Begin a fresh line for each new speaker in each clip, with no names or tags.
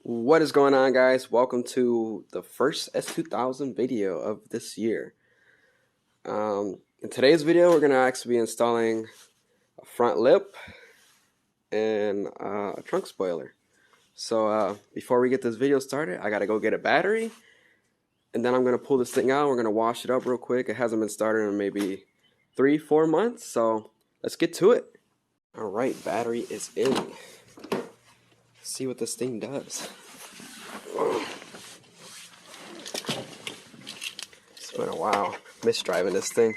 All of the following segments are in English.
What is going on, guys? Welcome to the first S2000 video of this year. In today's video, we're going to actually be installing a front lip and a trunk spoiler. So before we get this video started, I got to go get a battery, and then I'm going to pull this thing out. We're going to wash it up real quick. It hasn't been started in maybe 3-4 months, so let's get to it. All right, battery is in. Let's see what this thing does. It's been a while. Miss driving this thing.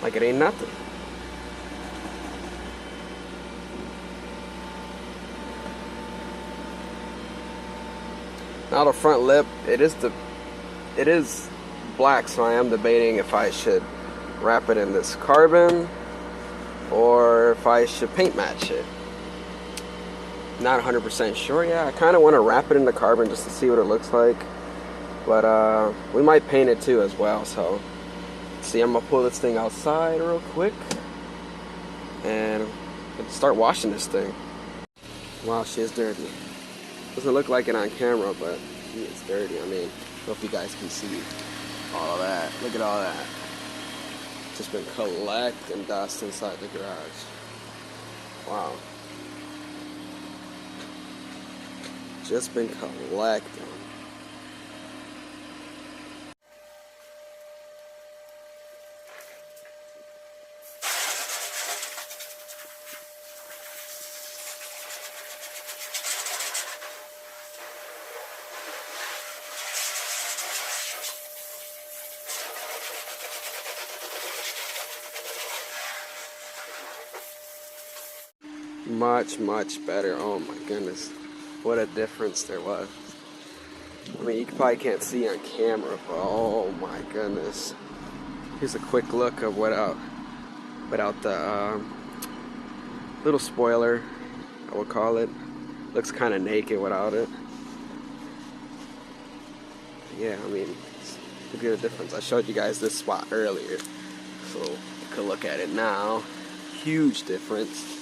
Like it ain't nothing. Now the front lip, it is black, so I am debating if I should wrap it in this carbon or if I should paint match it. Not 100% sure yet. I kind of want to wrap it in the carbon just to see what it looks like, but we might paint it too as well. So see, I'm gonna pull this thing outside real quick and start washing this thing. Wow, she is dirty. Doesn't look like it on camera, but it's dirty. I mean, I hope you guys can see all of that. Look at all that. Just been collecting dust inside the garage. Wow. Just been collecting. Much better. Oh my goodness, what a difference there was. I mean, you probably can't see on camera, but oh my goodness. Here's a quick look of without the little spoiler, I would call it. Looks kind of naked without it. Yeah, I mean, look at the difference. I showed you guys this spot earlier, so you could look at it now. Huge difference.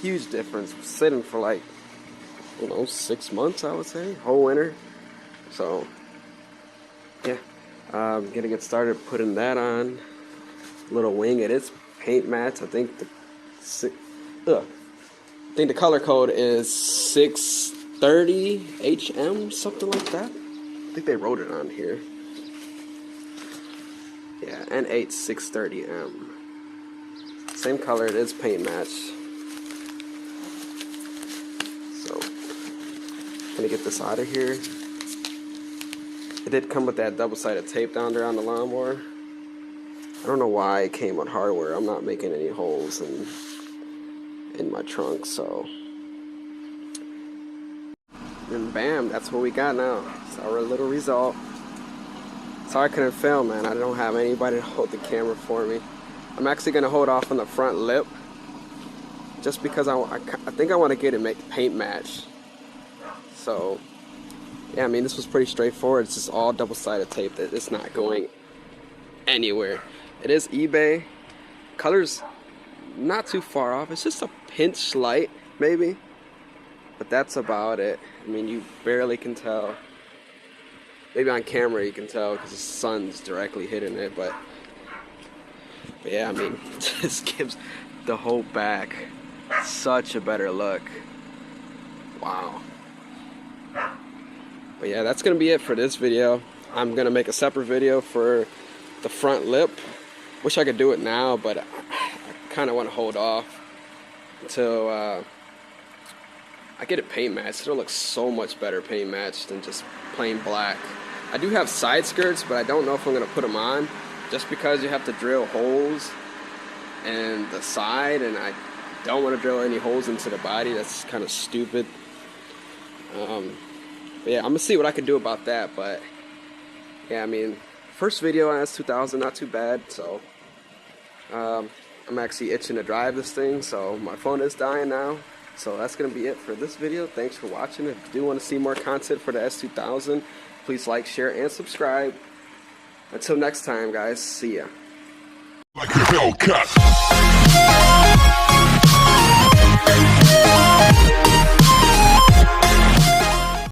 Huge difference. Sitting for like, 6 months, I would say, whole winter. So yeah, I'm gonna get started putting that on. Little wing. It is paint matte. I think the color code is 630 HM, something like that. I think they wrote it on here. Yeah, N8 630M. Same color. It is paint match. Gonna get this out of here. It did come with that double-sided tape down there on the lawnmower. I don't know why it came with hardware. I'm not making any holes in my trunk, so. And bam, that's what we got now. It's our little result. Sorry I couldn't film, man. I don't have anybody to hold the camera for me. I'm actually gonna hold off on the front lip just because I think I want to get it paint match. So, yeah, I mean, this was pretty straightforward. It's just all double-sided tape that it's not going anywhere. It is eBay. Color's not too far off. It's just a pinch light, maybe. But that's about it. I mean, you barely can tell. Maybe on camera you can tell because the sun's directly hitting it. But yeah, I mean, this gives the whole back such a better look. Wow. But yeah, that's gonna be it for this video. I'm gonna make a separate video for the front lip. Wish I could do it now, but I kind of want to hold off until I get it paint matched. It'll look so much better paint matched than just plain black. I do have side skirts, but I don't know if I'm gonna put them on, just because you have to drill holes in the side, and I don't want to drill any holes into the body. That's kind of stupid. But yeah, I'm gonna see what I can do about that. But yeah, I mean, first video on S2000, not too bad. So I'm actually itching to drive this thing, so my phone is dying now. So that's gonna be it for this video. Thanks for watching. If you do want to see more content for the S2000, Please like, share, and subscribe. Until next time, guys. See ya.
Like a Hellcat.